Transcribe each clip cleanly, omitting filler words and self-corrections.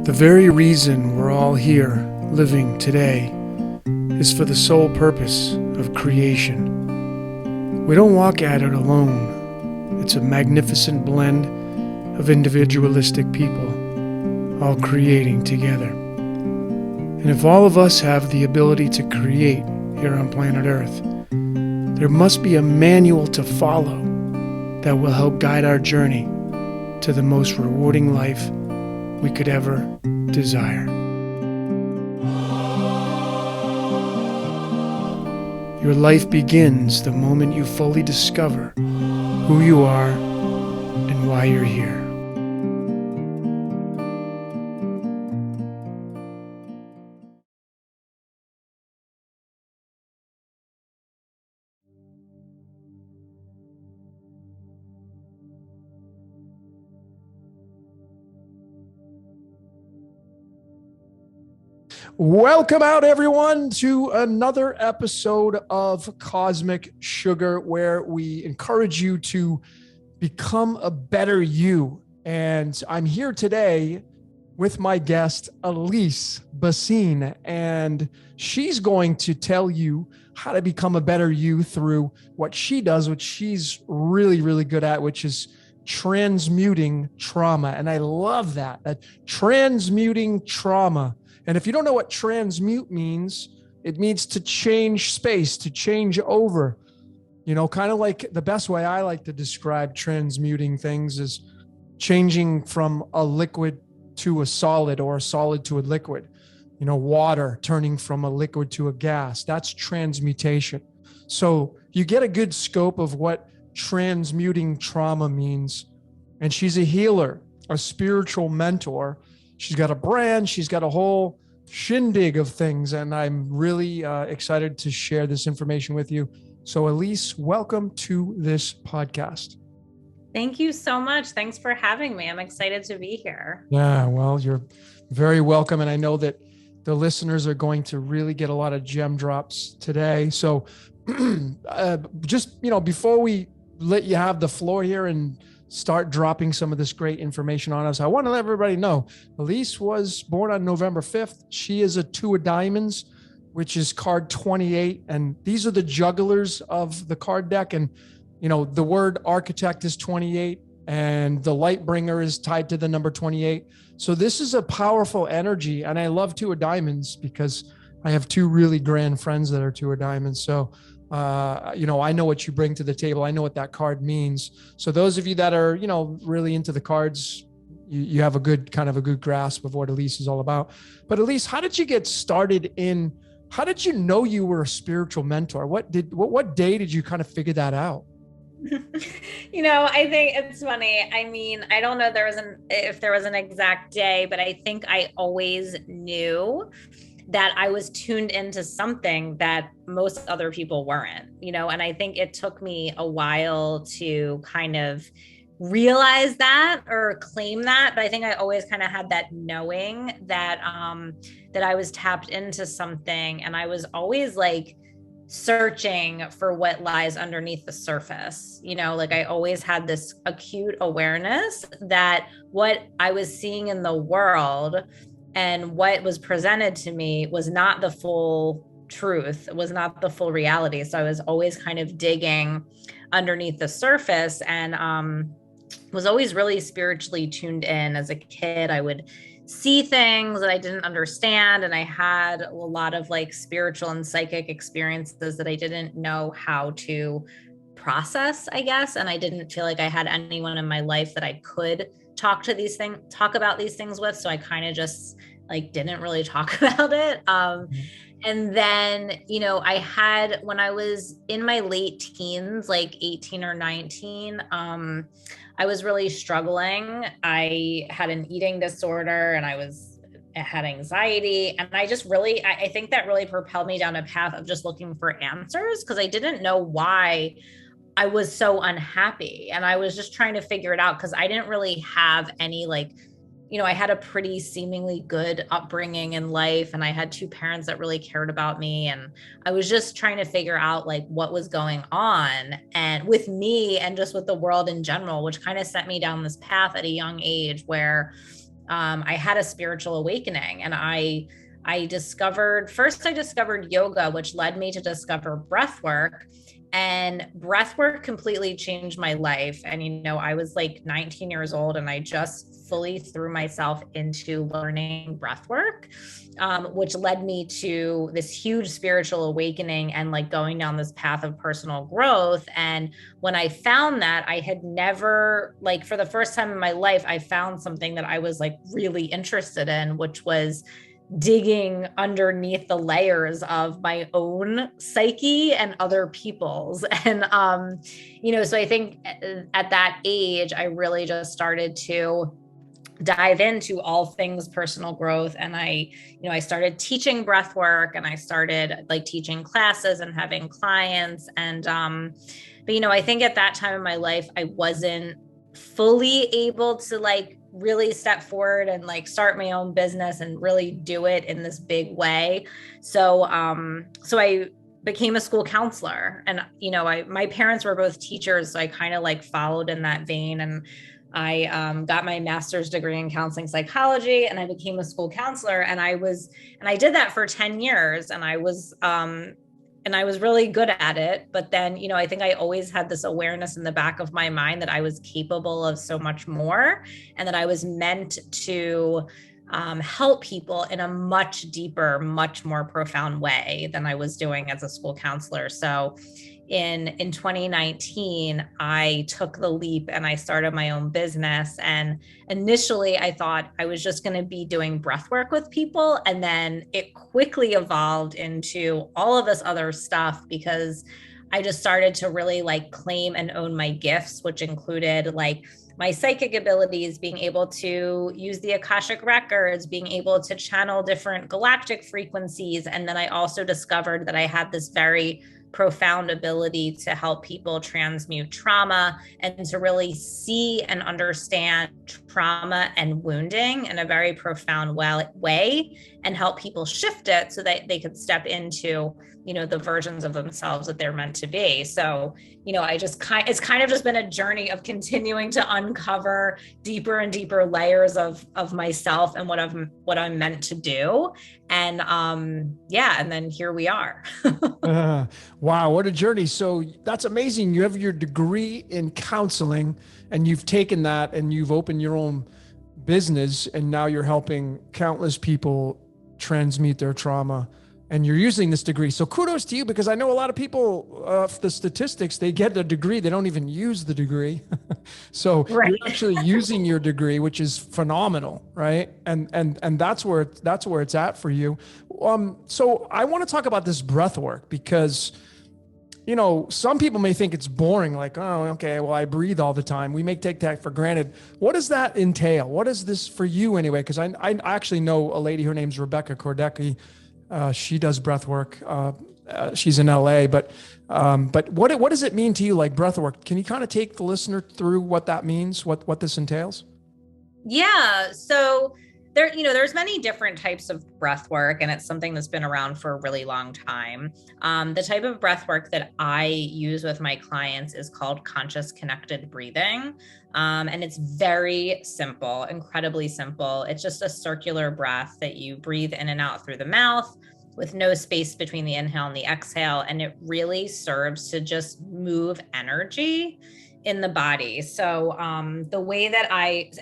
The very reason we're all here, living today, is for the sole purpose of creation. We don't walk at it alone. It's a magnificent blend of individualistic people, all creating together. And if all of us have the ability to create here on planet Earth, there must be a manual to follow that will help guide our journey to the most rewarding life we could ever desire. Your life begins the moment you fully discover who you are and why you're here. Welcome out, everyone, to another episode of Cosmic Sugar, where we encourage you to become a better you. And I'm here today with my guest, Alyse Bacine, and she's going to tell you how to become a better you through what she does, which she's really, really good at, which is transmuting trauma. And I love that transmuting trauma. And if you don't know what transmute means, it means to change space, to change over. You know, kind of like the best way I like to describe transmuting things is changing from a liquid to a solid or a solid to a liquid. You know, water turning from a liquid to a gas. That's transmutation. So you get a good scope of what transmuting trauma means. And she's a healer, a spiritual mentor. She's got a brand, she's got a whole shindig of things, and I'm really excited to share this information with you. So Alyse, welcome to this podcast. Thank you so much. Thanks for having me. I'm excited to be here. Yeah, well, you're very welcome. And I know that the listeners are going to really get a lot of gem drops today. So just, before we let you have the floor here and start dropping some of this great information on us, I want to let everybody know Alyse was born on November 5th. She is a 2 of diamonds, which is card 28. And these are the jugglers of the card deck. And, the word architect is 28 and the light bringer is tied to the number 28. So this is a powerful energy. And I love 2 of diamonds because I have 2 really grand friends that are 2 of diamonds. So I know what you bring to the table. I know what that card means. So those of you that are, really into the cards, you have a good grasp of what Alyse is all about. But Alyse, how did you get started how did you know you were a spiritual mentor? What day did you kind of figure that out? I think it's funny. I mean, I don't know if there was an exact day, but I think I always knew that I was tuned into something that most other people weren't, and I think it took me a while to kind of realize that or claim that. But I think I always kind of had that knowing that, that I was tapped into something, and I was always like searching for what lies underneath the surface. I always had this acute awareness that what I was seeing in the world and what was presented to me was not the full truth, was not the full reality. So I was always kind of digging underneath the surface, and was always really spiritually tuned in. As a kid, I would see things that I didn't understand, and I had a lot of like spiritual and psychic experiences that I didn't know how to process, I guess. And I didn't feel like I had anyone in my life that I could talk about these things with. So I kind of just didn't really talk about it. And then, I had, when I was in my late teens, like 18 or 19, I was really struggling. I had an eating disorder and I had anxiety. And I think that really propelled me down a path of just looking for answers, because I didn't know why I was so unhappy. And I was just trying to figure it out, because I didn't really have any I had a pretty seemingly good upbringing in life, and I had 2 parents that really cared about me. And I was just trying to figure out what was going on and with me and just with the world in general, which kind of set me down this path at a young age where I had a spiritual awakening, and I discovered yoga, which led me to discover breath work. And breath work completely changed my life. And, I was like 19 years old and I just fully threw myself into learning breath work, which led me to this huge spiritual awakening and like going down this path of personal growth. And when I found that, I had never, like, for the first time in my life, I found something that I was like really interested in, which was digging underneath the layers of my own psyche and other people's. And, so I think at that age, I really just started to dive into all things personal growth. And I started teaching breath work, and I started like teaching classes and having clients. And, but, I think at that time in my life, I wasn't fully able to like really step forward and like start my own business and really do it in this big way. So I became a school counselor, and my parents were both teachers, so I kind of like followed in that vein. And I got my master's degree in counseling psychology, and I became a school counselor. And I did that for 10 years, and I was really good at it. But then, I think I always had this awareness in the back of my mind that I was capable of so much more, and that I was meant to help people in a much deeper, much more profound way than I was doing as a school counselor. So in 2019, I took the leap and I started my own business. And initially I thought I was just going to be doing breath work with people. And then it quickly evolved into all of this other stuff, because I just started to really like claim and own my gifts, which included like my psychic abilities, being able to use the Akashic records, being able to channel different galactic frequencies. And then I also discovered that I had this very profound ability to help people transmute trauma, and to really see and understand trauma and wounding in a very profound way, and help people shift it so that they could step into, the versions of themselves that they're meant to be. So, it's kind of just been a journey of continuing to uncover deeper and deeper layers of myself and what I'm meant to do. And and then here we are. Wow, what a journey. So that's amazing. You have your degree in counseling, and you've taken that and you've opened your own business, and now you're helping countless people transmute their trauma, and you're using this degree. So kudos to you, because I know a lot of people, the statistics, they get a degree, they don't even use the degree. So Right. you're actually using your degree, which is phenomenal, right? And that's where it's at for you. So I want to talk about this breath work, because some people may think it's boring, like, oh, okay, well, I breathe all the time. We may take that for granted. What does that entail? What is this for you anyway? Because I actually know a lady, her name's Rebecca Kordecki. She does breath work. She's in LA, but what does it mean to you, like breath work? Can you kind of take the listener through what that means, what this entails? Yeah. So there's many different types of breath work, and it's something that's been around for a really long time. The type of breath work that I use with my clients is called conscious connected breathing. And it's very simple, incredibly simple. It's just a circular breath that you breathe in and out through the mouth with no space between the inhale and the exhale. And it really serves to just move energy in the body. So the way that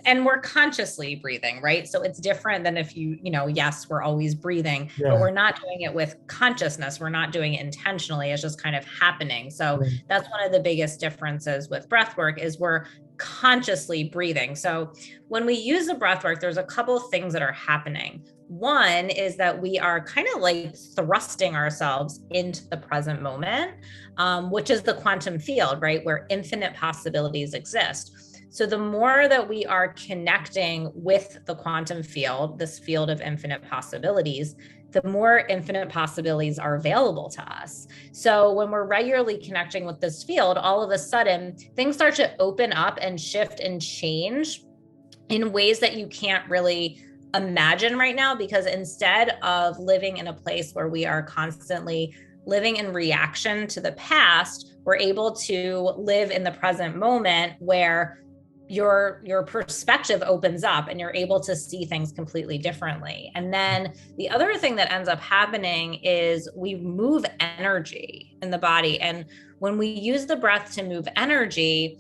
and we're consciously breathing, right? So it's different than if yes, we're always breathing, but we're not doing it with consciousness. We're not doing it intentionally. It's just kind of happening. So that's one of the biggest differences with breath work, is we're consciously breathing. So when we use the breath work, there's a couple of things that are happening. One is that we are kind of like thrusting ourselves into the present moment, which is the quantum field, right? Where infinite possibilities exist. So the more that we are connecting with the quantum field, this field of infinite possibilities, the more infinite possibilities are available to us. So when we're regularly connecting with this field, all of a sudden things start to open up and shift and change in ways that you can't really imagine right now, because instead of living in a place where we are constantly living in reaction to the past, we're able to live in the present moment where your perspective opens up and you're able to see things completely differently. And then the other thing that ends up happening is we move energy in the body. And when we use the breath to move energy,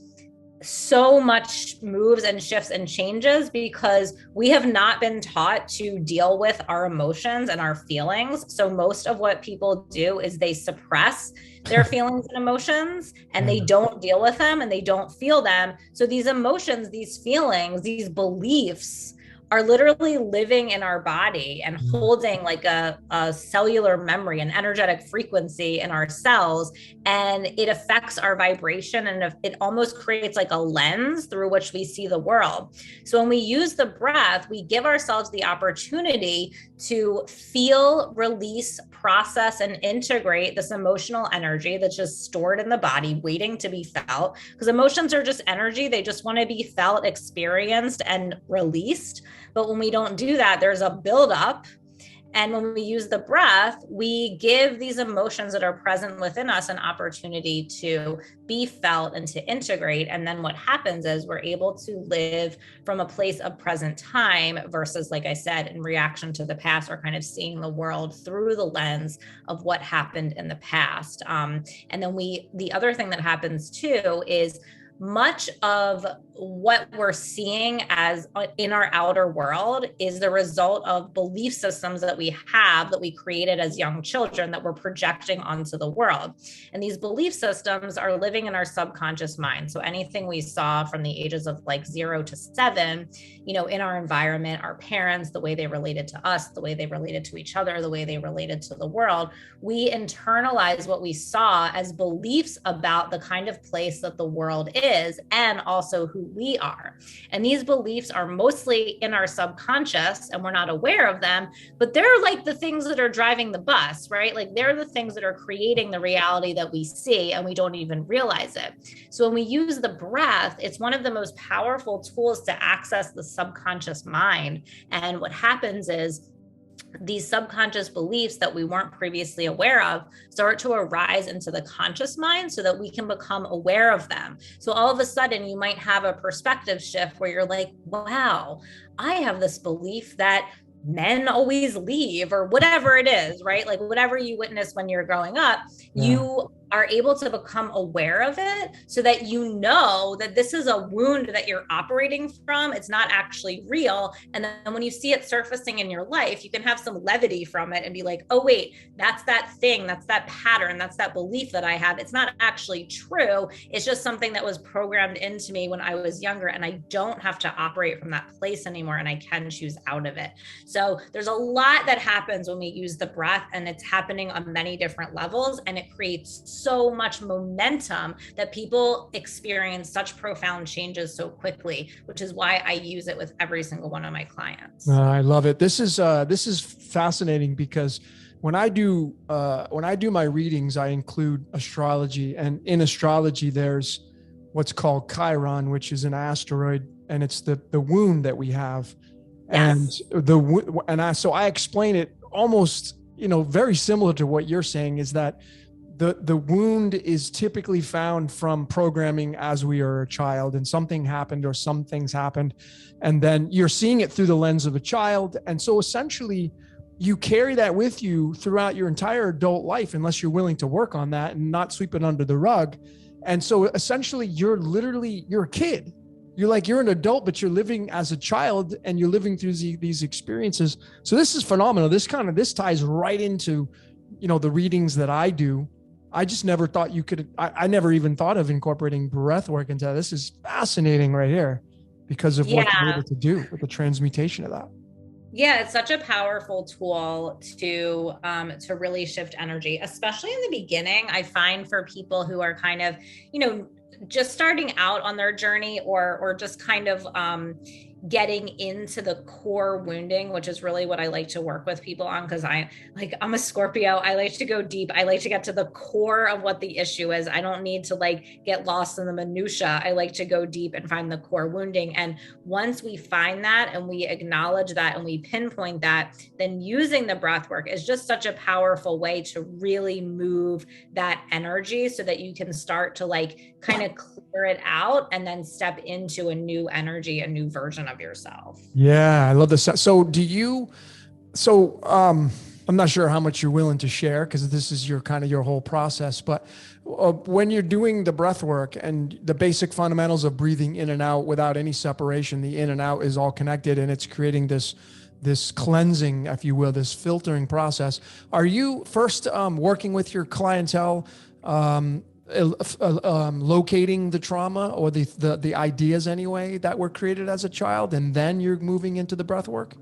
so much moves and shifts and changes because we have not been taught to deal with our emotions and our feelings. So most of what people do is they suppress their feelings and emotions, and they don't deal with them and they don't feel them. So these emotions, these feelings, these beliefs are literally living in our body and holding like a cellular memory, an energetic frequency in our cells. And it affects our vibration, and it almost creates like a lens through which we see the world. So when we use the breath, we give ourselves the opportunity to feel, release, process, and integrate this emotional energy that's just stored in the body, waiting to be felt. Because emotions are just energy. They just want to be felt, experienced, and released. But when we don't do that, there's a buildup. And when we use the breath, we give these emotions that are present within us an opportunity to be felt and to integrate. And then what happens is we're able to live from a place of present time versus, like I said, in reaction to the past, or kind of seeing the world through the lens of what happened in the past. And then the other thing that happens too is much of what we're seeing as in our outer world is the result of belief systems that we have, that we created as young children, that we're projecting onto the world. And these belief systems are living in our subconscious mind. So anything we saw from the ages of like 0 to 7, in our environment, our parents, the way they related to us, the way they related to each other, the way they related to the world, we internalize what we saw as beliefs about the kind of place that the world is, and also who we are. And these beliefs are mostly in our subconscious and we're not aware of them, but they're like the things that are driving the bus, right? Like they're the things that are creating the reality that we see and we don't even realize it. So when we use the breath, it's one of the most powerful tools to access the subconscious mind. And what happens is these subconscious beliefs that we weren't previously aware of start to arise into the conscious mind so that we can become aware of them. So all of a sudden you might have a perspective shift where you're like, wow, I have this belief that men always leave, or whatever it is, right? Like whatever you witness when you're growing up, you are able to become aware of it so that you know that this is a wound that you're operating from. It's not actually real. And then when you see it surfacing in your life, you can have some levity from it and be like, oh, wait, that's that thing. That's that pattern. That's that belief that I have. It's not actually true. It's just something that was programmed into me when I was younger, and I don't have to operate from that place anymore, and I can choose out of it. So there's a lot that happens when we use the breath, and it's happening on many different levels, and it creates so much momentum that people experience such profound changes so quickly, which is why I use it with every single one of my clients. I love it. This is fascinating because when I do my readings, I include astrology, and in astrology, there's what's called Chiron, which is an asteroid, and it's the wound that we have. Yes. So I explain it almost, very similar to what you're saying, is that the wound is typically found from programming as we are a child, and something happened or some things happened, and then you're seeing it through the lens of a child. And so essentially you carry that with you throughout your entire adult life, unless you're willing to work on that and not sweep it under the rug. And so essentially you're a kid. You're an adult, but you're living as a child, and you're living through these experiences. So this is phenomenal. This ties right into, the readings that I do. I just never thought you could, I never even thought of incorporating breath work into that. This is fascinating right here because of what you're able to do with the transmutation of that. Yeah, it's such a powerful tool to really shift energy, especially in the beginning. I find for people who are kind of, just starting out on their journey, or just kind of getting into the core wounding, which is really what I like to work with people on, because I'm a Scorpio. I like to go deep. I like to get to the core of what the issue is. I don't need to get lost in the minutia. I like to go deep and find the core wounding. And once we find that and we acknowledge that and we pinpoint that, then using the breath work is just such a powerful way to really move that energy so that you can start to kind of clear it out and then step into a new energy, a new version of yourself. Yeah, I love this. So I'm not sure how much you're willing to share because this is your kind of your whole process, but when you're doing the breath work and the basic fundamentals of breathing in and out without any separation, the in and out is all connected and it's creating this cleansing, if you will, this filtering process. Are you first working with your clientele, locating the trauma or the ideas anyway that were created as a child, and then you're moving into the breath work?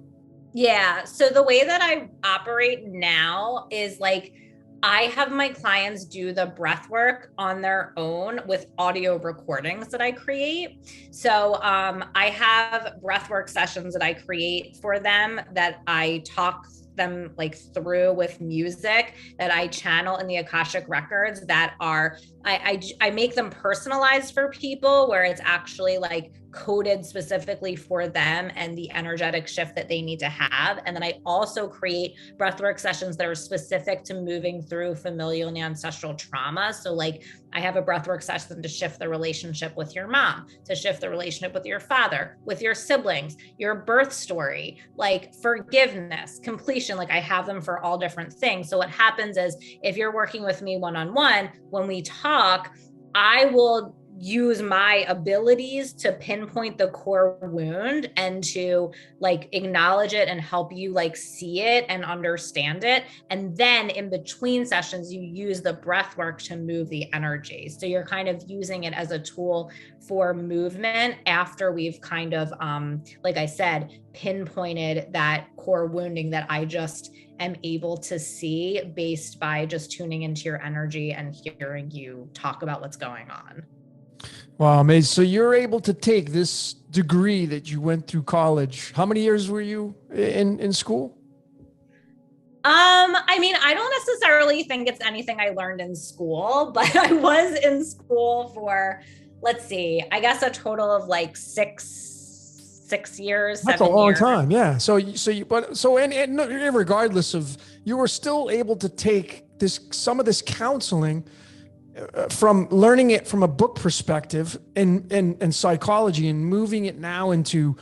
Yeah. So the way that I operate now is like I have my clients do the breath work on their own with audio recordings that I create. So I have breath work sessions that I create for them that I talk them like through with music that I channel in the Akashic records that are I make them personalized for people where it's actually like coded specifically for them and the energetic shift that they need to have. And then I also create breathwork sessions that are specific to moving through familial and ancestral trauma. So like I have a breathwork session to shift the relationship with your mom, to shift the relationship with your father, with your siblings, your birth story, like forgiveness, completion. Like I have them for all different things. So what happens is if you're working with me one-on-one, when we talk, I will use my abilities to pinpoint the core wound and to like acknowledge it and help you like see it and understand it. And then in between sessions, you use the breath work to move the energy. So you're kind of using it as a tool for movement after we've kind of, like I said, pinpointed that core wounding that I just am able to see based by just tuning into your energy and hearing you talk about what's going on. Wow, amazing. So you're able to take this degree that you went through college. How many years were you in school? I mean, I don't necessarily think it's anything I learned in school, but I was in school for, let's see, I guess a total of like six years. That's a long time. Yeah. And regardless of, you were still able to take some of this counseling from learning it from a book perspective and psychology and moving it now into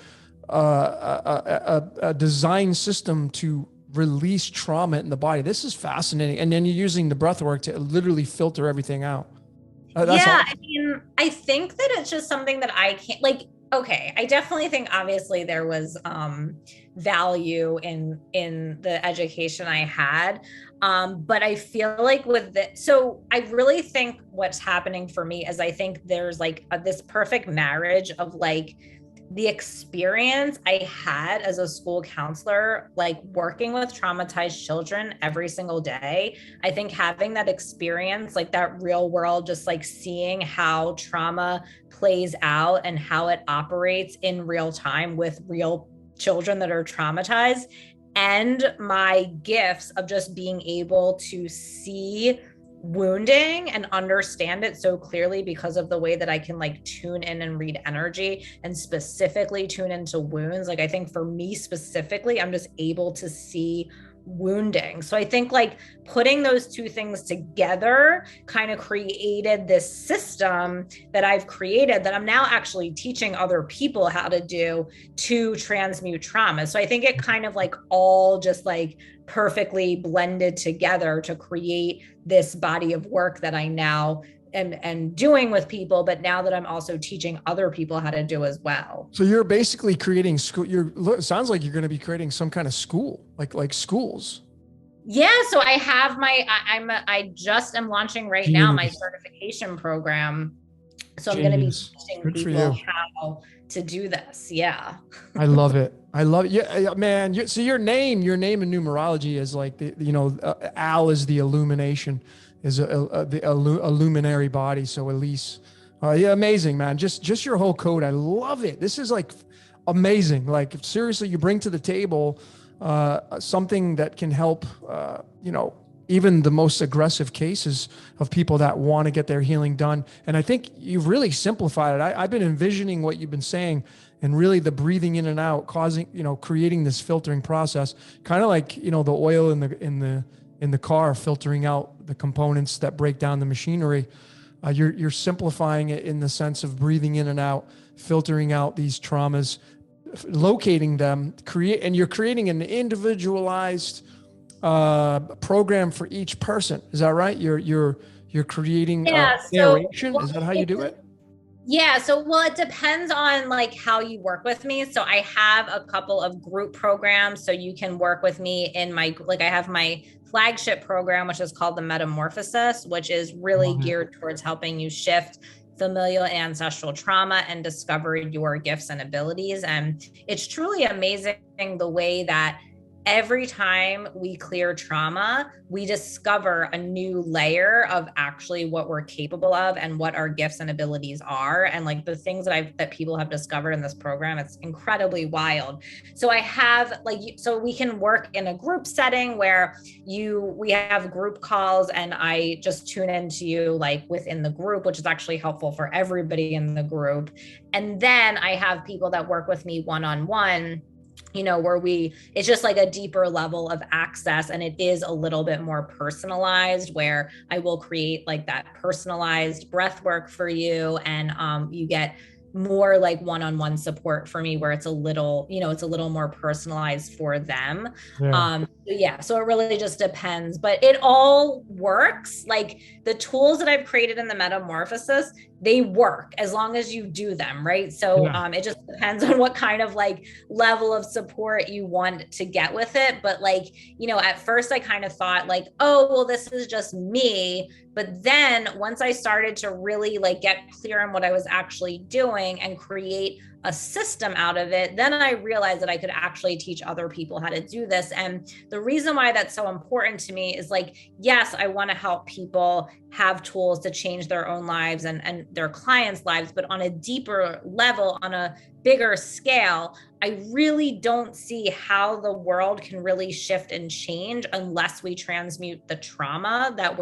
a design system to release trauma in the body. This is fascinating. And then you're using the breath work to literally filter everything out. Yeah. I mean, I think that it's just something that I can't like, okay. I definitely think obviously there was value in the education I had. But I feel like so I really think what's happening for me is I think there's like this perfect marriage of like the experience I had as a school counselor, like working with traumatized children every single day. I think having that experience, like that real world, just like seeing how trauma plays out and how it operates in real time with real children that are traumatized, and my gifts of just being able to see wounding and understand it so clearly because of the way that I can like tune in and read energy and specifically tune into wounds. Like I think for me specifically, I'm just able to see wounding. So I think like putting those two things together kind of created this system that I've created that I'm now actually teaching other people how to do to transmute trauma. So I think it kind of like all just like perfectly blended together to create this body of work that I now am doing with people, but now that I'm also teaching other people how to do as well. So you're basically creating school. It sounds like you're going to be creating some kind of school, like schools. Yeah. So I have I just am launching right now my certification program. So I'm going to be teaching people how to do this. Yeah. I love it. I love it. Yeah, man. So your name in numerology is like Al is the illumination, is the illuminary body. So Alyse, yeah, amazing, man. Just your whole code. I love it. This is like amazing. Like seriously, you bring to the table something that can help, even the most aggressive cases of people that want to get their healing done. And I think you've really simplified it. I've been envisioning what you've been saying and really the breathing in and out, creating this filtering process, kind of like, the oil in the car filtering out the components that break down the machinery. You're simplifying it in the sense of breathing in and out, filtering out these traumas, locating them, and you're creating an individualized program for each person. Is that right? You're creating a Yeah. narration. Is that how you do it? Yeah. So, well, it depends on like how you work with me. So I have a couple of group programs. So you can work with me in I have my flagship program, which is called the Metamorphosis, which is really geared towards helping you shift familial ancestral trauma and discover your gifts and abilities. And it's truly amazing the way that every time we clear trauma, we discover a new layer of actually what we're capable of and what our gifts and abilities are. And like the things that people have discovered in this program, it's incredibly wild. So I have so we can work in a group setting where we have group calls and I just tune into you like within the group, which is actually helpful for everybody in the group. And then I have people that work with me one-on-one, where it's just like a deeper level of access, and it is a little bit more personalized, where I will create like that personalized breath work for you, and you get more like one-on-one support for me, where it's a little more personalized for them. So it really just depends, but it all works. Like the tools that I've created in the Metamorphosis, they work as long as you do them, right? So it just depends on what kind of like level of support you want to get with it. But like, at first I kind of thought like, oh, well, this is just me. But then once I started to really like get clear on what I was actually doing and create a system out of it, then I realized that I could actually teach other people how to do this. And the reason why that's so important to me is like, yes, I want to help people have tools to change their own lives and their clients' lives, but on a deeper level, on a bigger scale, I really don't see how the world can really shift and change unless we transmute the trauma that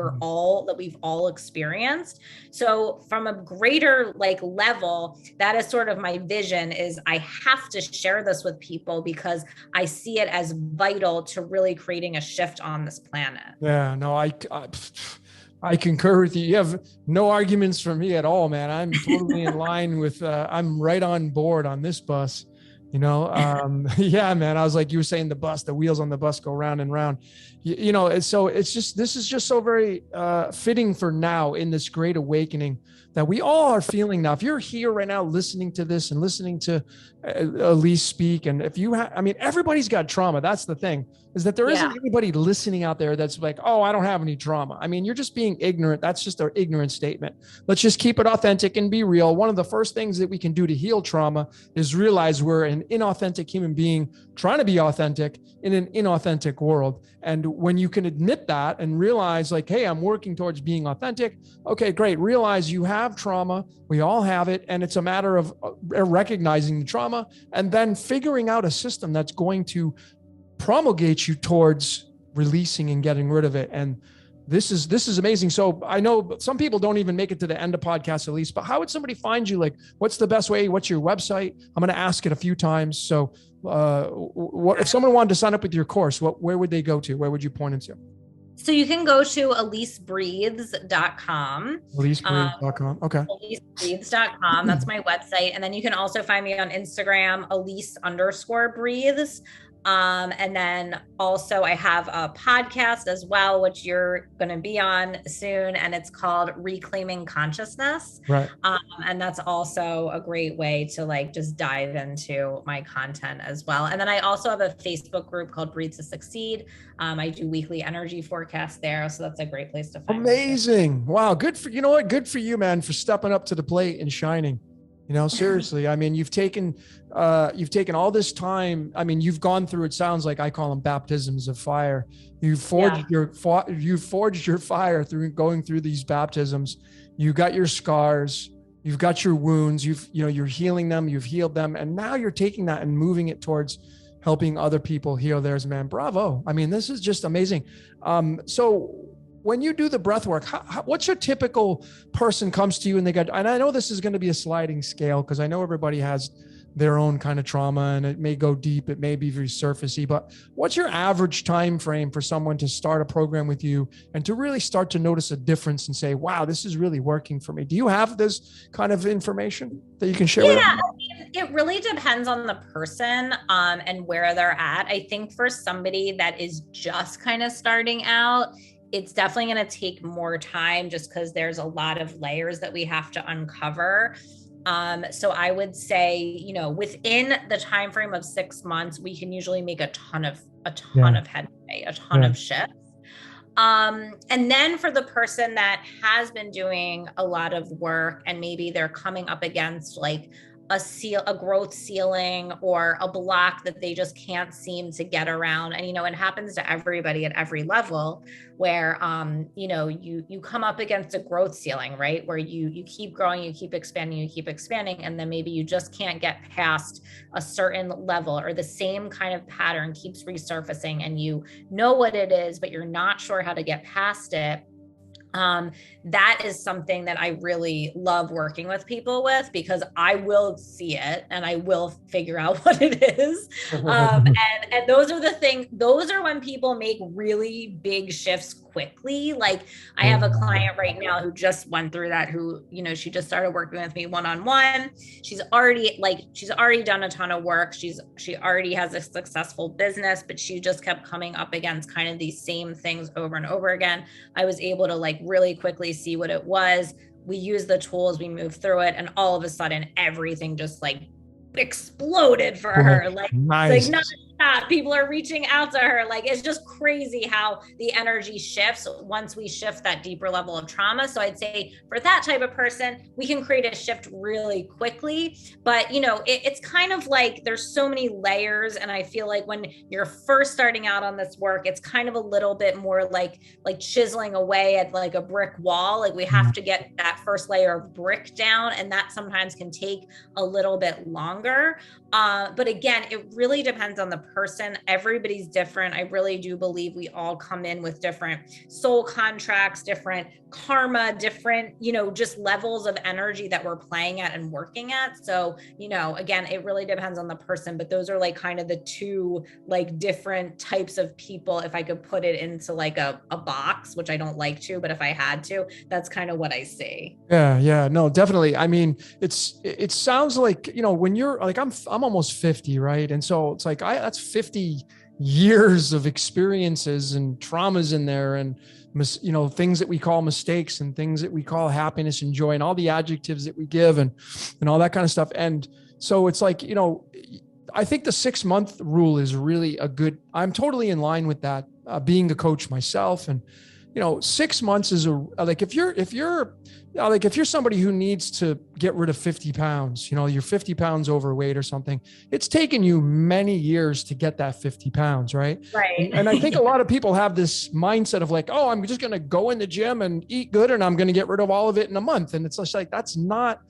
we've all experienced. So from a greater like level, that is sort of my vision, is I have to share this with people because I see it as vital to really creating a shift on this planet. Yeah, no, I concur with you. You have no arguments from me at all, man. I'm totally in line with, I'm right on board on this bus, yeah, man. I was like, you were saying the wheels on the bus go round and round, so this is just so very fitting for now in this great awakening that we all are feeling now. If you're here right now, listening to this and listening to Alyse speak, and if you everybody's got trauma. That's the thing, is that there isn't anybody listening out there that's like, oh, I don't have any trauma. You're just being ignorant. That's just an ignorant statement. Let's just keep it authentic and be real. One of the first things that we can do to heal trauma is realize we're an inauthentic human being trying to be authentic in an inauthentic world. And when you can admit that and realize like, hey, I'm working towards being authentic. Okay, great. Realize you have trauma. We all have it. And it's a matter of recognizing the trauma and then figuring out a system that's going to promulgate you towards releasing and getting rid of it. And this is amazing. So I know some people don't even make it to the end of podcast, Alyse, but how would somebody find you? Like, what's the best way? What's your website? I'm going to ask it a few times. So if someone wanted to sign up with your course, where would they go to? Where would you point them to? So you can go to AlyseBreathes.com. AlyseBreathes.com. Okay. AlyseBreathes.com. That's my website. And then you can also find me on Instagram, Alyse_breathes. And then also I have a podcast as well, which you're going to be on soon. And it's called Reclaiming Consciousness. Right. And that's also a great way to like just dive into my content as well. And then I also have a Facebook group called Breathe to Succeed. I do weekly energy forecasts there. So that's a great place to find Amazing. Me. Wow. Good for, good for you, man, for stepping up to the plate and shining. Seriously, you've taken all this time. You've gone through, it sounds like, I call them baptisms of fire. You've forged your fire through going through these baptisms. You got your scars, you've got your wounds, you're healing them, you've healed them. And now you're taking that and moving it towards helping other people heal theirs, man. Bravo. This is just amazing. So when you do the breath work, what's your typical person comes to you and and I know this is going to be a sliding scale because I know everybody has their own kind of trauma, and it may go deep, it may be very surfacey, but what's your average time frame for someone to start a program with you and to really start to notice a difference and say, wow, this is really working for me? Do you have this kind of information that you can share with us? I mean, it really depends on the person and where they're at. I think for somebody that is just kind of starting out, it's definitely going to take more time just because there's a lot of layers that we have to uncover. So I would say, you know, within the time frame of 6 months, we can usually make a ton of headway, a ton of shifts. And then for the person that has been doing a lot of work and maybe they're coming up against like a growth ceiling or a block that they just can't seem to get around. And, you know, it happens to everybody at every level where, you know, you come up against a growth ceiling, right? Where you keep growing, you keep expanding. And then maybe you just can't get past a certain level, or the same kind of pattern keeps resurfacing and you know what it is, but you're not sure how to get past it. That is something that I really love working with people with, because I will see it and I will figure out what it is. And those are the things, those are when people make really big shifts quickly. Like I have a client right now who just went through that, who, you know, she just started working with me one-on-one. She's already done a ton of work. She already has a successful business, but she just kept coming up against kind of these same things over and over again. I was able to like really quickly see what it was. We used the tools, we moved through it, and all of a sudden everything just like exploded for her. Like, nice. Like nonstop, people are reaching out to her. Like, it's just crazy how the energy shifts once we shift that deeper level of trauma. So I'd say for that type of person, we can create a shift really quickly. But, you know, it's kind of like there's so many layers. And I feel like when you're first starting out on this work, it's kind of a little bit more like chiseling away at like a brick wall. Like we have to get that first layer of brick down, and that sometimes can take a little bit longer. But again, it really depends on the person. Everybody's different. I really do believe we all come in with different soul contracts, different karma, different, you know, just levels of energy that we're playing at and working at. So, you know, again, it really depends on the person, but those are like kind of the two like different types of people. If I could put it into like a box, which I don't like to, but if I had to, that's kind of what I see. Yeah, no, definitely. I mean, it sounds like, you know, when you're like, I'm almost 50, right? And so it's like, that's 50 years of experiences and traumas in there, and, you know, things that we call mistakes and things that we call happiness and joy and all the adjectives that we give and all that kind of stuff. And so it's like, you know, I think the 6-month rule is really I'm totally in line with that, being a coach myself. And, you know, 6 months is like, if you're somebody who needs to get rid of 50 pounds, you know, you're 50 pounds overweight or something, it's taken you many years to get that 50 pounds. Right. Right. And I think a lot of people have this mindset of like, oh, I'm just going to go in the gym and eat good and I'm going to get rid of all of it in a month. And it's just like, that's not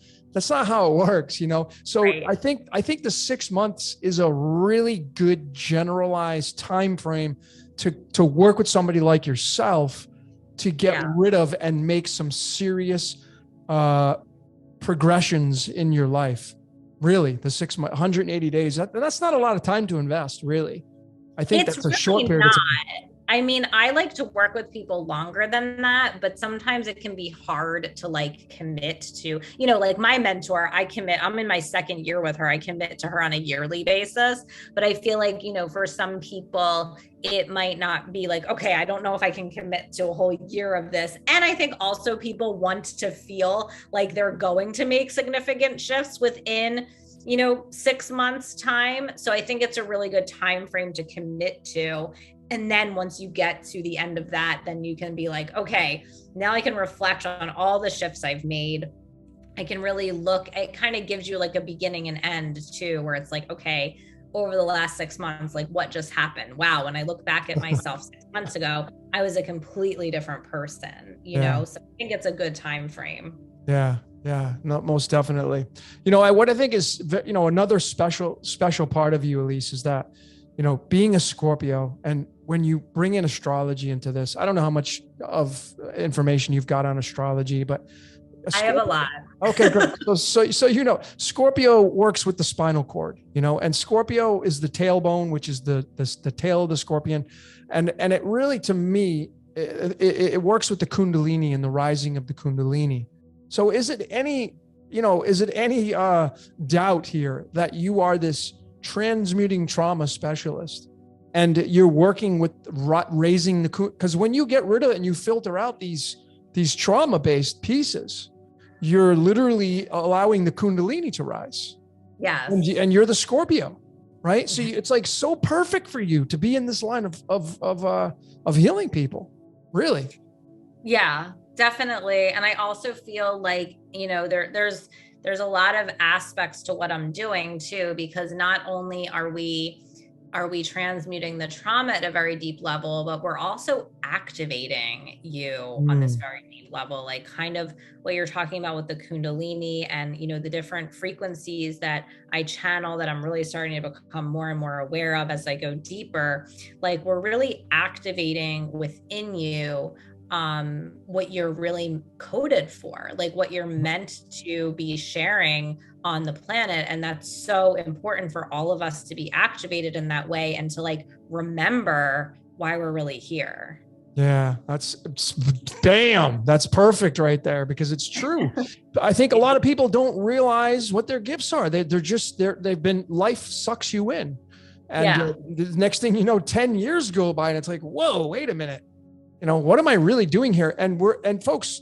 how it works, you know? So right. I think the 6 months is a really good generalized time frame to work with somebody like yourself to get rid of and make some serious progressions in your life. Really, the 6 months, 180 days, that's not a lot of time to invest, really. I think that's a really short period of time. I mean, I like to work with people longer than that, but sometimes it can be hard to like commit to, you know, like my mentor, I'm in my 2nd year with her. I commit to her on a yearly basis, but I feel like, you know, for some people, it might not be like, okay, I don't know if I can commit to a whole year of this. And I think also people want to feel like they're going to make significant shifts within, you know, 6 months time. So I think it's a really good time frame to commit to. And then once you get to the end of that, then you can be like, okay, now I can reflect on all the shifts I've made. I can really look, it kind of gives you like a beginning and end too, where it's like, okay, over the last 6 months, like what just happened? Wow. When I look back at myself 6 months ago, I was a completely different person, you know? So I think it's a good time frame. Yeah. No, most definitely. You know, what I think is, you know, another special part of you, Alyse, is that, you know, being a Scorpio, and when you bring in astrology into this, I don't know how much of information you've got on astrology, but I have a lot. Okay, great. So you know, Scorpio works with the spinal cord, you know, and Scorpio is the tailbone, which is the tail of the scorpion, and it really, to me, it works with the Kundalini and the rising of the Kundalini. So is it any, you know, doubt here that you are this transmuting trauma specialist, and you're working with raising the, because when you get rid of it and you filter out these trauma-based pieces, you're literally allowing the Kundalini to rise. Yes. And you're the Scorpio, right? So it's like so perfect for you to be in this line of healing people, really. Yeah, definitely. And I also feel like, you know, there's a lot of aspects to what I'm doing too, because not only are we transmuting the trauma at a very deep level, but we're also activating you on this very deep level, like kind of what you're talking about with the Kundalini and, you know, the different frequencies that I channel that I'm really starting to become more and more aware of as I go deeper. Like, we're really activating within you what you're really coded for, like what you're meant to be sharing on the planet. And that's so important for all of us to be activated in that way and to like remember why we're really here. Yeah, that's perfect right there, because it's true. I think a lot of people don't realize what their gifts are. They've been, life sucks you in. And the next thing you know, 10 years go by and it's like, whoa, wait a minute. You know, what am I really doing here? And folks,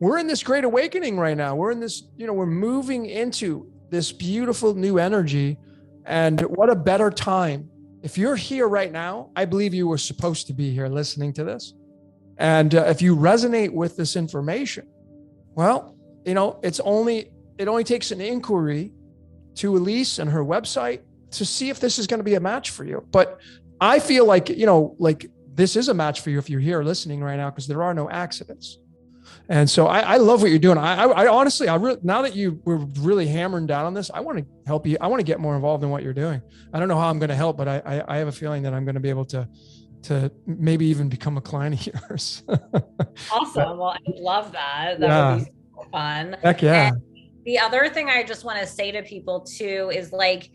we're in this great awakening right now. We're in this, you know, we're moving into this beautiful new energy. And what a better time. If you're here right now, I believe you were supposed to be here listening to this. And if you resonate with this information, well, you know, it only takes an inquiry to Alyse and her website to see if this is going to be a match for you. But I feel like, you know, like this is a match for you if you're here listening right now, because there are no accidents. And so I love what you're doing. I honestly, now that you were really hammering down on this, I want to help you. I want to get more involved in what you're doing. I don't know how I'm going to help, but I have a feeling that I'm going to be able to maybe even become a client of yours. Awesome. Well, I love that. That would be so fun. Heck yeah. And the other thing I just want to say to people too is, like,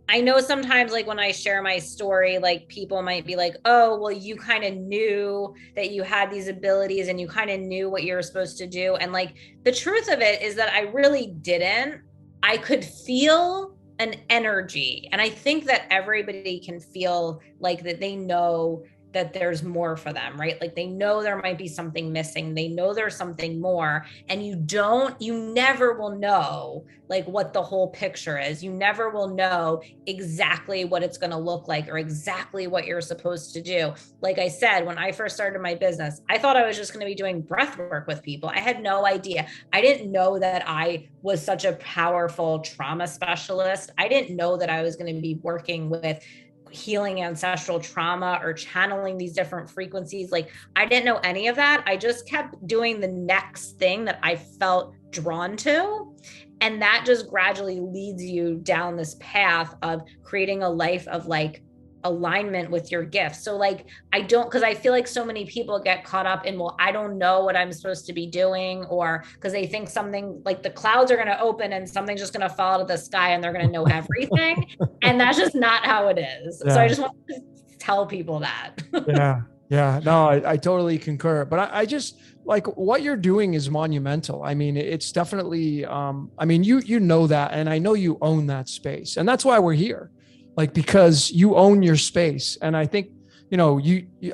I know sometimes, like, when I share my story, like, people might be like, oh, well, you kind of knew that you had these abilities and you kind of knew what you were supposed to do. And like, the truth of it is that I really didn't. I could feel an energy. And I think that everybody can feel like that they know that there's more for them, right? Like, they know there might be something missing. They know there's something more. And you never will know like what the whole picture is. You never will know exactly what it's going to look like or exactly what you're supposed to do. Like I said, when I first started my business, I thought I was just going to be doing breath work with people. I had no idea. I didn't know that I was such a powerful trauma specialist. I didn't know that I was going to be working with healing ancestral trauma or channeling these different frequencies. Like, I didn't know any of that. I just kept doing the next thing that I felt drawn to. And that just gradually leads you down this path of creating a life of like alignment with your gifts. So like, because I feel like so many people get caught up in, well, I don't know what I'm supposed to be doing, or because they think something like the clouds are going to open and something's just going to fall out of the sky and they're going to know everything. And that's just not how it is. Yeah. So I just want to tell people that. Yeah. No, I totally concur. But I just like what you're doing is monumental. I mean, it's definitely, I mean, you know that, and I know you own that space, and that's why we're here. Like, because you own your space. And I think, you know,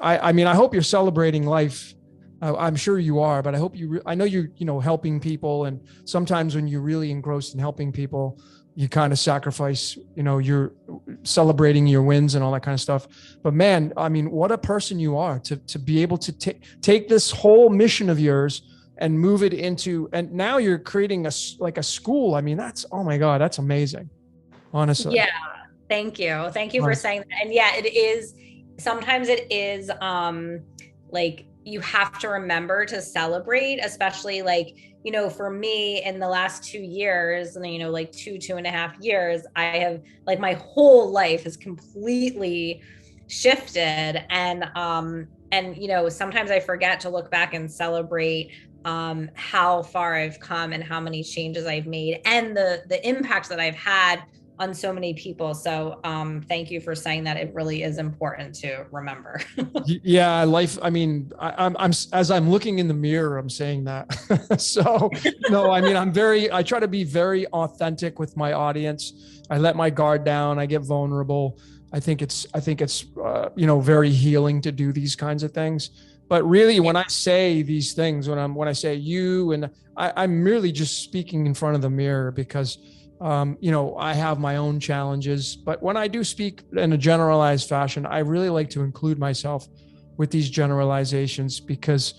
I mean, I hope you're celebrating life. I'm sure you are, but I hope I know you're, you know, helping people. And sometimes when you're really engrossed in helping people, you kind of sacrifice, you know, you're celebrating your wins and all that kind of stuff. But man, I mean, what a person you are to be able to take this whole mission of yours and move it into, and now you're creating a school. I mean, oh my God, that's amazing. Honestly. Yeah. Thank you. Thank you for saying that. And yeah, it is. Sometimes it is like, you have to remember to celebrate, especially like, you know, for me in the last 2 years, and you know, like 2.5 years, I have like, my whole life has completely shifted. And you know, sometimes I forget to look back and celebrate how far I've come and how many changes I've made and the impact that I've had on so many people. So thank you for saying that. It really is important to remember. Yeah, life. I mean, I'm as I'm looking in the mirror, I'm saying that. So, no, I mean, I try to be very authentic with my audience. I let my guard down. I get vulnerable. I think it's, very healing to do these kinds of things. But really, when I say these things, when I say you, and I'm merely just speaking in front of the mirror because I have my own challenges, but when I do speak in a generalized fashion, I really like to include myself with these generalizations because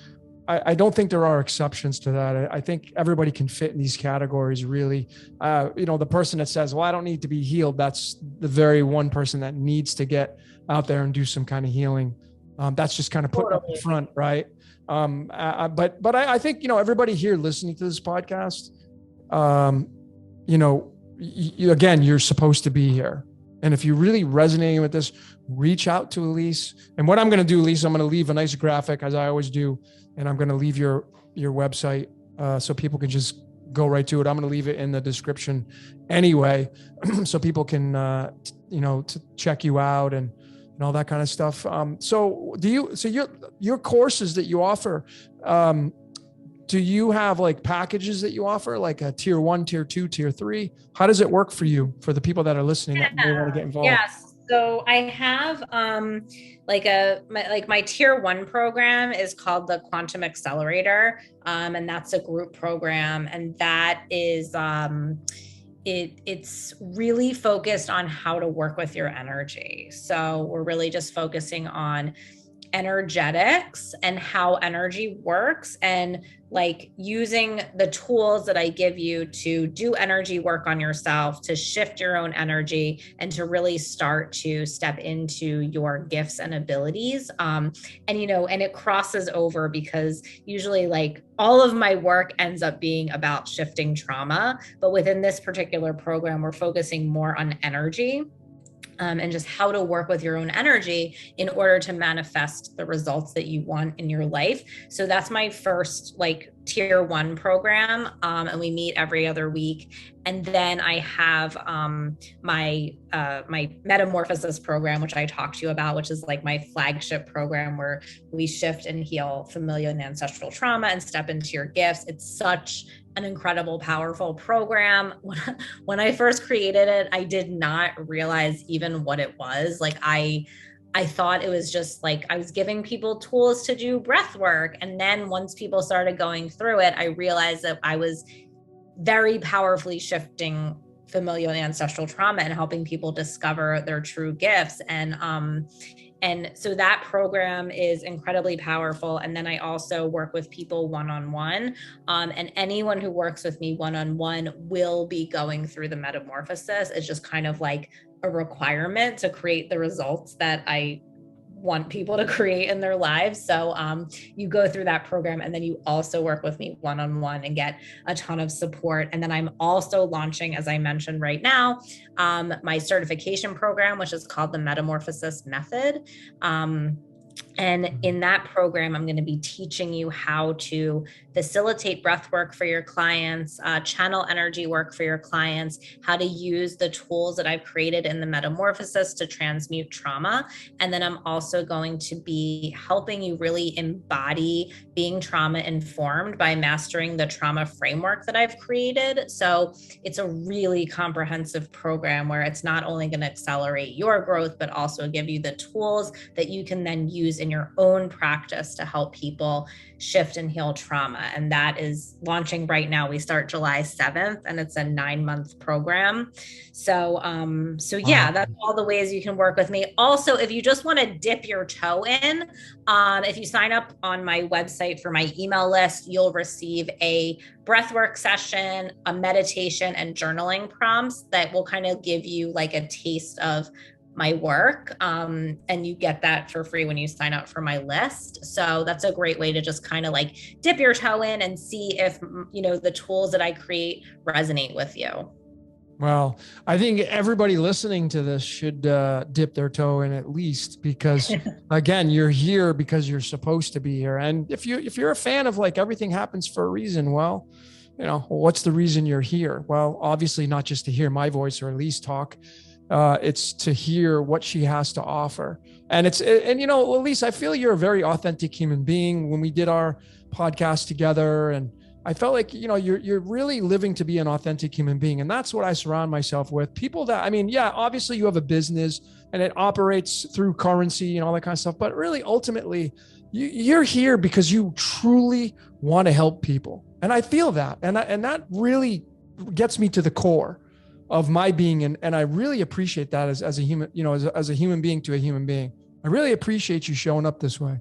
I don't think there are exceptions to that. I think everybody can fit in these categories, really. The person that says, well, I don't need to be healed, that's the very one person that needs to get out there and do some kind of healing. That's just kind of putting up in front, right? But I think, everybody here listening to this podcast, again, you're supposed to be here. And if you're really resonating with this, reach out to Alyse. And what I'm going to do, Alyse, I'm going to leave a nice graphic as I always do. And I'm going to leave your website so people can just go right to it. I'm going to leave it in the description anyway, so people can, to check you out and all that kind of stuff. So your courses that you offer, do you have like packages that you offer, like a tier 1, tier 2, tier 3? How does it work for you, for the people that are listening that may want to get involved? Yes. So I have my tier 1 program is called the Quantum Accelerator. And that's a group program. And that is it's really focused on how to work with your energy. So we're really just focusing on energetics and how energy works, and like using the tools that I give you to do energy work on yourself, to shift your own energy and to really start to step into your gifts and abilities. And it crosses over because usually like all of my work ends up being about shifting trauma. But within this particular program, we're focusing more on energy. And just how to work with your own energy in order to manifest the results that you want in your life. So that's my first like tier 1 program. And we meet every other week. And then I have my metamorphosis program, which I talked to you about, which is like my flagship program where we shift and heal familial and ancestral trauma and step into your gifts. It's such an incredible, powerful program. When I first created it, I did not realize even what it was. Like I thought it was just like I was giving people tools to do breath work. And then once people started going through it, I realized that I was very powerfully shifting familial and ancestral trauma and helping people discover their true gifts. And so that program is incredibly powerful. And then I also work with people one-on-one. And anyone who works with me one-on-one will be going through the metamorphosis. It's just kind of like a requirement to create the results that I want people to create in their lives. So you go through that program, and then you also work with me one-on-one and get a ton of support. And then I'm also launching, as I mentioned right now, my certification program, which is called the Metamorphosis Method. And in that program, I'm going to be teaching you how to facilitate breath work for your clients, channel energy work for your clients, how to use the tools that I've created in the metamorphosis to transmute trauma. And then I'm also going to be helping you really embody being trauma informed by mastering the trauma framework that I've created. So it's a really comprehensive program where it's not only going to accelerate your growth, but also give you the tools that you can then use in your own practice to help people shift and heal trauma. And that is launching right now. We start July 7th, and it's a 9-month program. So yeah, that's all the ways you can work with me. Also, if you just want to dip your toe in, if you sign up on my website for my email list, you'll receive a breathwork session, a meditation, and journaling prompts that will kind of give you like a taste of my work. And you get that for free when you sign up for my list. So that's a great way to just kind of like dip your toe in and see if, the tools that I create resonate with you. Well, I think everybody listening to this should dip their toe in at least, because again, you're here because you're supposed to be here. And if you're a fan of like everything happens for a reason, well, what's the reason you're here? Well, obviously not just to hear my voice or Alyse talk. It's to hear what she has to offer. And Alyse, I feel you're a very authentic human being. When we did our podcast together, and I felt like, you're really living to be an authentic human being. And that's what I surround myself with. People that, I mean, yeah, obviously you have a business and it operates through currency and all that kind of stuff. But really, ultimately, you're here because you truly want to help people. And I feel that. And that really gets me to the core of my being. And I really appreciate that as a human, as a human being to a human being. I really appreciate you showing up this way.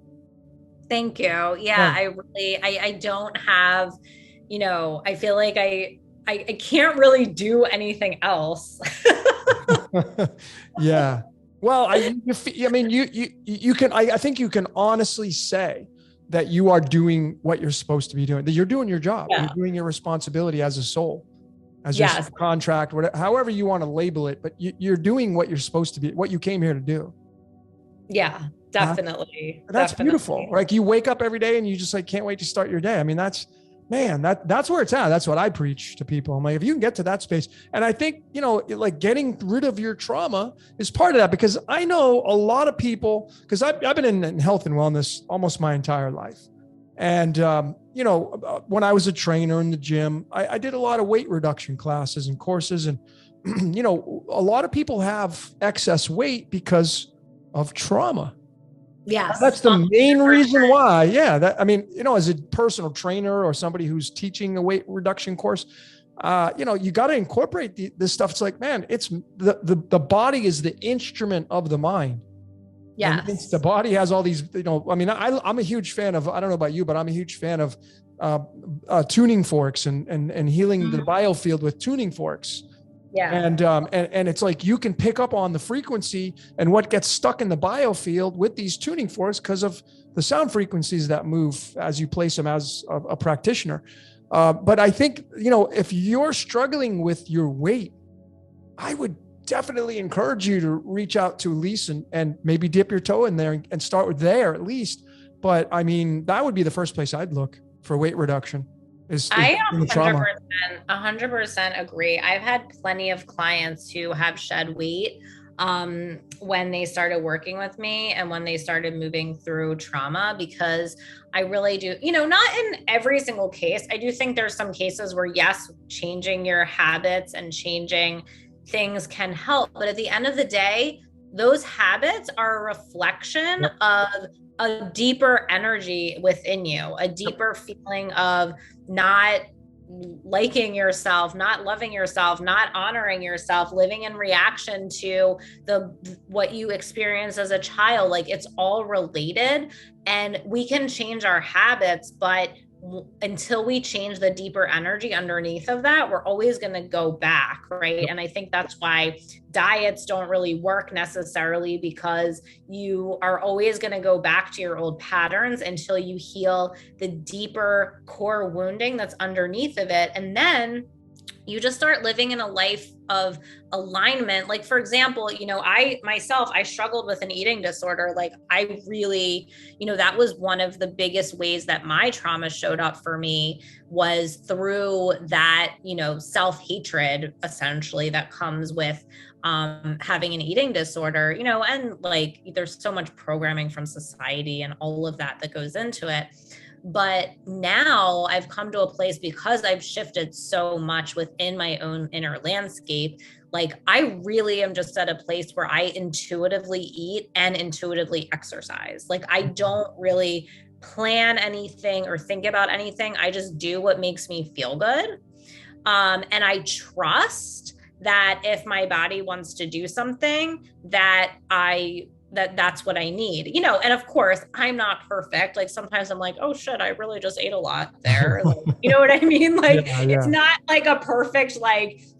Thank you. Yeah, I don't have, I feel like I can't really do anything else. Yeah. Well, I think you can honestly say that you are doing what you're supposed to be doing, that you're doing your job. Yeah. You're doing your responsibility as a soul, as your contract, whatever, however you want to label it, but you're doing what you're supposed to be, what you came here to do. Yeah, definitely. That's beautiful. Like you wake up every day and you just like, can't wait to start your day. I mean, that's where it's at. That's what I preach to people. I'm like, if you can get to that space, and I think, like getting rid of your trauma is part of that, because I know a lot of people, because I've been in health and wellness almost my entire life. And, when I was a trainer in the gym, I did a lot of weight reduction classes and courses. And, a lot of people have excess weight because of trauma. Yes. That's the main reason why. Yeah. As a personal trainer or somebody who's teaching a weight reduction course, you got to incorporate this stuff. It's like, man, it's the body is the instrument of the mind. Yes. The body has all these, I'm a huge fan of, I don't know about you, but I'm a huge fan of tuning forks and healing the biofield with tuning forks. Yeah. And it's like you can pick up on the frequency and what gets stuck in the biofield with these tuning forks because of the sound frequencies that move as you place them as a practitioner. But I think, if you're struggling with your weight, I would definitely encourage you to reach out to Alyse and maybe dip your toe in there and start with there at least. But I mean, that would be the first place I'd look for weight reduction. I 100% agree. I've had plenty of clients who have shed weight when they started working with me and when they started moving through trauma, because I really do, not in every single case. I do think there's some cases where, yes, changing your habits and changing things can help. But at the end of the day, those habits are a reflection of a deeper energy within you, a deeper feeling of not liking yourself, not loving yourself, not honoring yourself, living in reaction to what you experienced as a child. Like it's all related, and we can change our habits, but until we change the deeper energy underneath of that, we're always going to go back, right? And I think that's why diets don't really work necessarily, because you are always going to go back to your old patterns until you heal the deeper core wounding that's underneath of it. And then you just start living in a life of alignment. Like, for example, I struggled with an eating disorder. Like I really, that was one of the biggest ways that my trauma showed up for me, was through that, self-hatred essentially that comes with having an eating disorder, and like there's so much programming from society and all of that goes into it. But now I've come to a place, because I've shifted so much within my own inner landscape. Like I really am just at a place where I intuitively eat and intuitively exercise. Like I don't really plan anything or think about anything. I just do what makes me feel good. And I trust that if my body wants to do something, that's what I need, and of course I'm not perfect. Like sometimes I'm like, oh shit, I really just ate a lot there. Like, you know what I mean? Like It's not like a perfect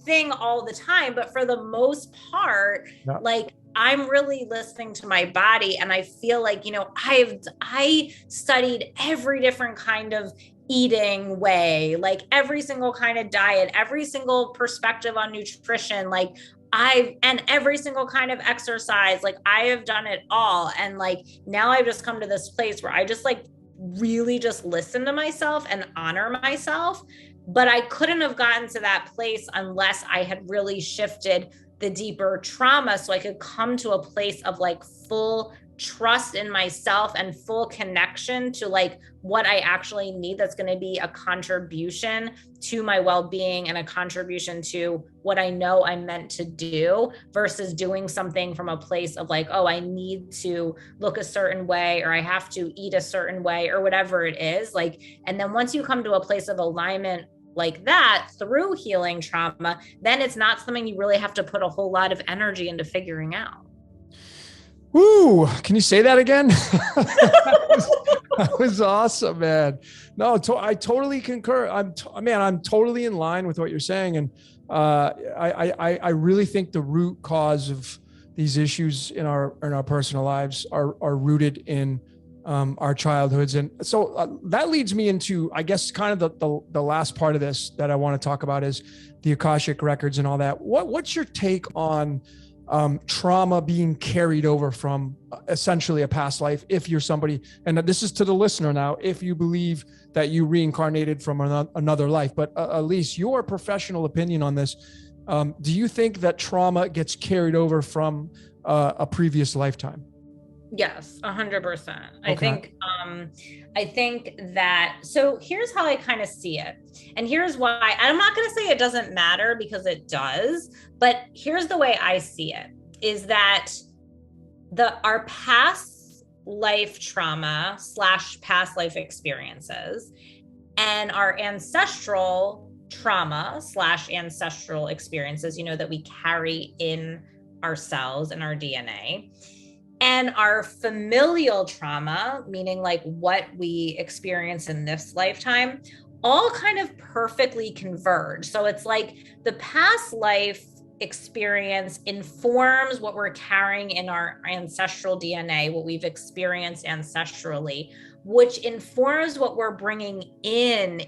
thing all the time, but for the most part, like I'm really listening to my body. And I feel like, I studied every different kind of eating way, like every single kind of diet, every single perspective on nutrition, like and every single kind of exercise, like I have done it all. And like now I've just come to this place where I just like really just listen to myself and honor myself. But I couldn't have gotten to that place unless I had really shifted the deeper trauma, so I could come to a place of like full trust in myself and full connection to like what I actually need, that's going to be a contribution to my well-being and a contribution to what I know I'm meant to do, versus doing something from a place of like, oh, I need to look a certain way, or I have to eat a certain way, or whatever it is. Like, and then once you come to a place of alignment like that through healing trauma, then it's not something you really have to put a whole lot of energy into figuring out. Woo! Can you say that again? That was awesome, man. No, I totally concur. I'm totally in line with what you're saying. And I really think the root cause of these issues in our personal lives are rooted in our childhoods. And so that leads me into, I guess, kind of the last part of this that I want to talk about is the Akashic records and all that. What's your take on trauma being carried over from essentially a past life? If you're somebody, and this is to the listener now, if you believe that you reincarnated from another life, but Alyse, your professional opinion on this, do you think that trauma gets carried over from a previous lifetime? Yes, 100%. Okay. I think that, so here's how I kind of see it. And here's why. I'm not going to say it doesn't matter, because it does, but here's the way I see it, is that our past life trauma / past life experiences and our ancestral trauma / ancestral experiences, that we carry in ourselves and our DNA, and our familial trauma, meaning like what we experience in this lifetime, all kind of perfectly converge. So it's like the past life experience informs what we're carrying in our ancestral DNA, what we've experienced ancestrally, which informs what we're bringing in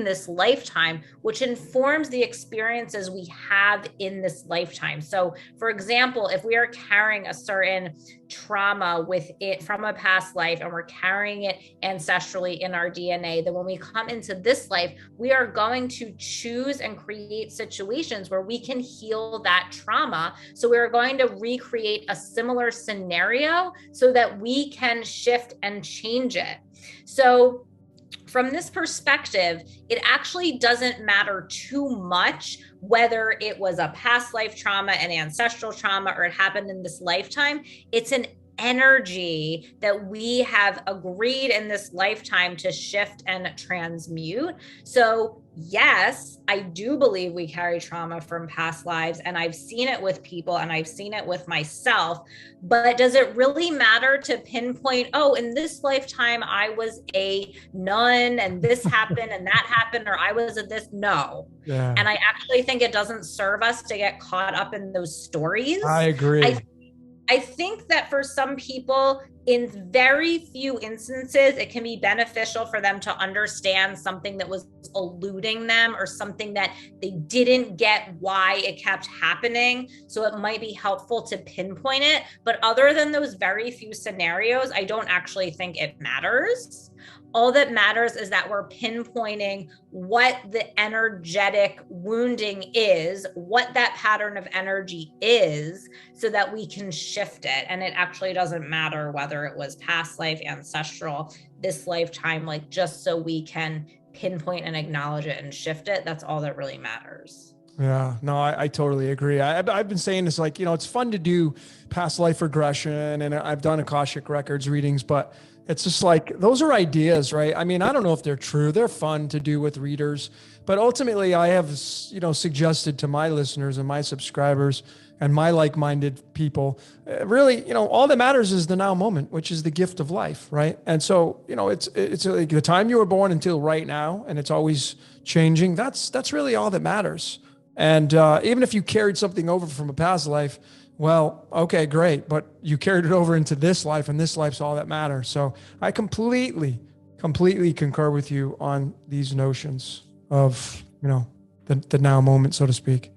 this lifetime, which informs the experiences we have in this lifetime. So, for example, if we are carrying a certain trauma with it from a past life and we're carrying it ancestrally in our DNA, then when we come into this life, we are going to choose and create situations where we can heal that trauma. So we're going to recreate a similar scenario so that we can shift and change it. So from this perspective, it actually doesn't matter too much whether it was a past life trauma, an ancestral trauma, or it happened in this lifetime. It's an energy that we have agreed in this lifetime to shift and transmute. So yes, I do believe we carry trauma from past lives, and I've seen it with people and I've seen it with myself. But does it really matter to pinpoint, oh, in this lifetime, I was a nun and this happened and that happened, or I was at this? No. Yeah. And I actually think it doesn't serve us to get caught up in those stories. I agree. I think that for some people, in very few instances, it can be beneficial for them to understand something that was eluding them or something that they didn't get why it kept happening. So it might be helpful to pinpoint it. But other than those very few scenarios, I don't actually think it matters. All that matters is that we're pinpointing what the energetic wounding is, what that pattern of energy is, so that we can shift it. And it actually doesn't matter whether it was past life, ancestral, this lifetime, like just so we can pinpoint and acknowledge it and shift it. That's all that really matters. Yeah, no, I totally agree. I've been saying this, like, it's fun to do past life regression, and I've done Akashic records readings, but it's just like, those are ideas, right? I mean, I don't know if they're true. They're fun to do with readers, but ultimately I have, suggested to my listeners and my subscribers and my like-minded people, really, all that matters is the now moment, which is the gift of life, right? And so, it's like the time you were born until right now, and it's always changing. That's really all that matters. And even if you carried something over from a past life, well, okay, great. But you carried it over into this life, and this life's all that matters. So I completely completely concur with you on these notions of, the now moment, so to speak.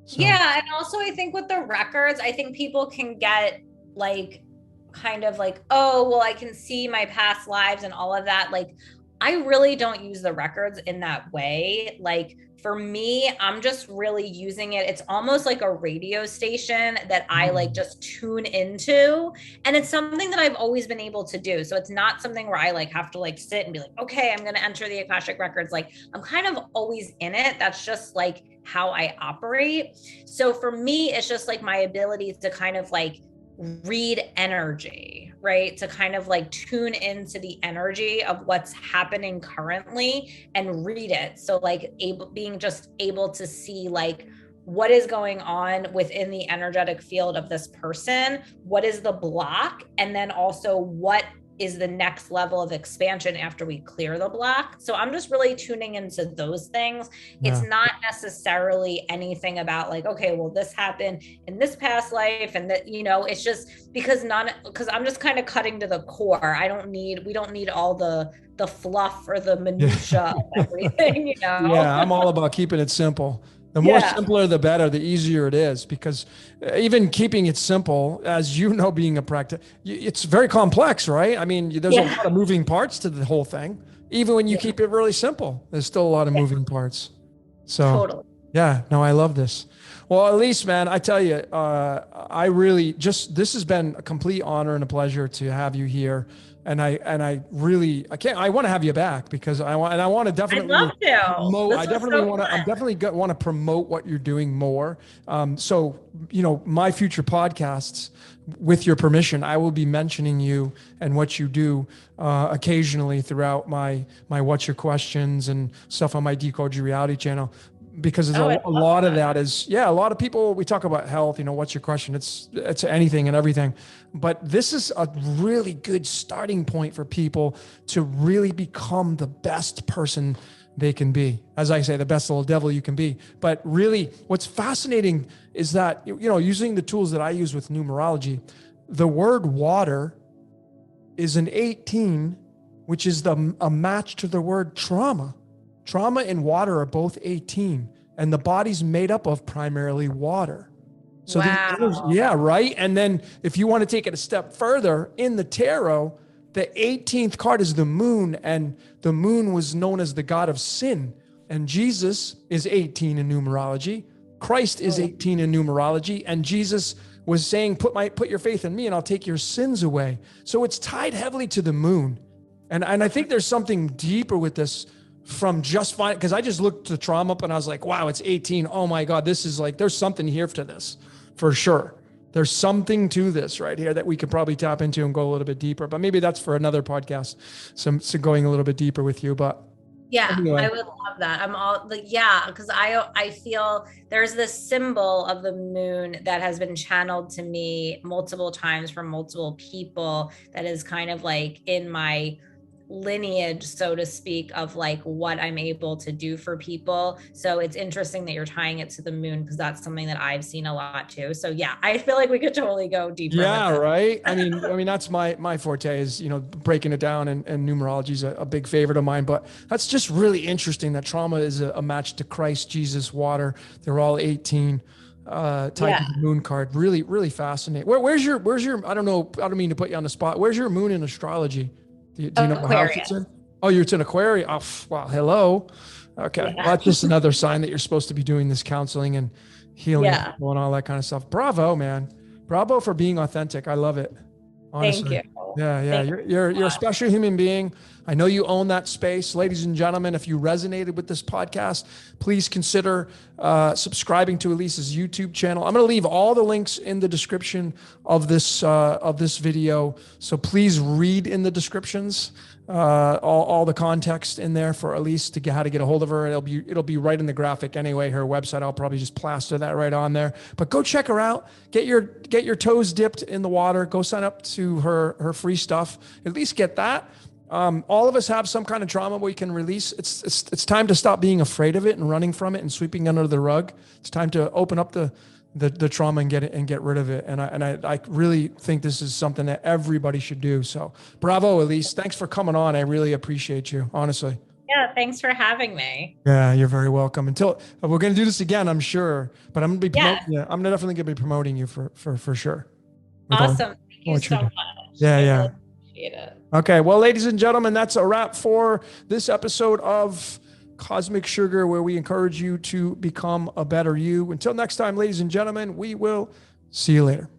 So. Yeah. And also I think with the records, I think people can get like kind of like, oh, well, I can see my past lives and all of that. Like, I really don't use the records in that way. Like, for me, I'm just really using it. It's almost like a radio station that I like just tune into. And it's something that I've always been able to do. So it's not something where I like have to like sit and be like, okay, I'm going to enter the Akashic records. Like, I'm kind of always in it. That's just like how I operate. So for me, it's just like my ability to kind of like read energy, right? To kind of like tune into the energy of what's happening currently and read it. So like being just able to see like what is going on within the energetic field of this person, what is the block, and then also what is the next level of expansion after we clear the block. So I'm just really tuning into those things. Yeah. It's not necessarily anything about like, okay, well, this happened in this past life. And that, it's just because I'm just kind of cutting to the core. We don't need all the fluff or the minutia of everything, Yeah, I'm all about keeping it simple. The more simpler, the better, the easier it is, because even keeping it simple, as you know, being a practice, it's very complex, right? I mean, there's a lot of moving parts to the whole thing. Even when you keep it really simple, there's still a lot of moving parts. So, totally. Yeah, no, I love this. Well, Alyse, man, I tell you, I really this has been a complete honor and a pleasure to have you here. And I want to have you back, because I want to definitely, I'd love to. promote, I'm definitely want to promote what you're doing more. So, my future podcasts, with your permission, I will be mentioning you and what you do, occasionally throughout my What's Your Questions and stuff on my Decode Your Reality channel. Because there's a lot of that is, a lot of people, we talk about health, what's your question? It's anything and everything. But this is a really good starting point for people to really become the best person they can be. As I say, the best little devil you can be. But really, what's fascinating is that, using the tools that I use with numerology, the word water is an 18, which is a match to the word trauma. Trauma and water are both 18, and the body's made up of primarily water. So right. And then if you want to take it a step further, in the tarot, the 18th card is the moon, and the moon was known as the god of sin. And Jesus is 18 in numerology. Christ is 18 in numerology, and Jesus was saying, put your faith in me and I'll take your sins away. So it's tied heavily to the moon. And I think there's something deeper with this, from just fine, because I just looked the trauma up and I was like, wow, it's 18. Oh my God, this is like, there's something here to this for sure. There's something to this right here that we could probably tap into and go a little bit deeper, but maybe that's for another podcast. So going a little bit deeper with you, but anyway. I would love that. I'm all like, because I feel there's this symbol of the moon that has been channeled to me multiple times from multiple people that is kind of like in my lineage, so to speak, of like what I'm able to do for people. So it's interesting that you're tying it to the moon, because that's something that I've seen a lot too. So I feel like we could totally go deeper. Yeah, right. I mean, that's my forte is, breaking it down, and numerology is a big favorite of mine. But that's just really interesting that trauma is a match to Christ, Jesus, water. They're all 18. Tied to the moon card. Really, really fascinating. Where's your, I don't mean to put you on the spot. Where's your moon in astrology? Do you know what house it's in? Oh, it's in Aquarius. Oh, wow. Hello. Okay. Well, that's just another sign that you're supposed to be doing this counseling and healing and all that kind of stuff. Bravo, man. Bravo for being authentic. I love it. Honestly. Thank you. Yeah. You're a special human being. I know you own that space. Ladies and gentlemen, if you resonated with this podcast, please consider subscribing to Alyse's YouTube channel. I'm going to leave all the links in the description of this video. So please read in the descriptions, all the context in there for Alyse to get how to get a hold of her. It'll be right in the graphic anyway. Her website, I'll probably just plaster that right on there. But go check her out. Get your toes dipped in the water. Go sign up to her free stuff. At least get that. All of us have some kind of trauma we can release. It's time to stop being afraid of it and running from it and sweeping under the rug. It's time to open up the the trauma and get rid of it. And I really think this is something that everybody should do. So bravo, Alyse. Thanks for coming on. I really appreciate you, honestly. Yeah, thanks for having me. Yeah, you're very welcome. Until we're going to do this again, I'm sure, but I'm going to be Yeah. I'm definitely going to be promoting you for sure. Awesome. Thank you what you so do. much. Yeah, I yeah. really appreciate it. Okay. Well, ladies and gentlemen, that's a wrap for this episode of Cosmic Sugar, where we encourage you to become a better you. Until next time, ladies and gentlemen, we will see you later.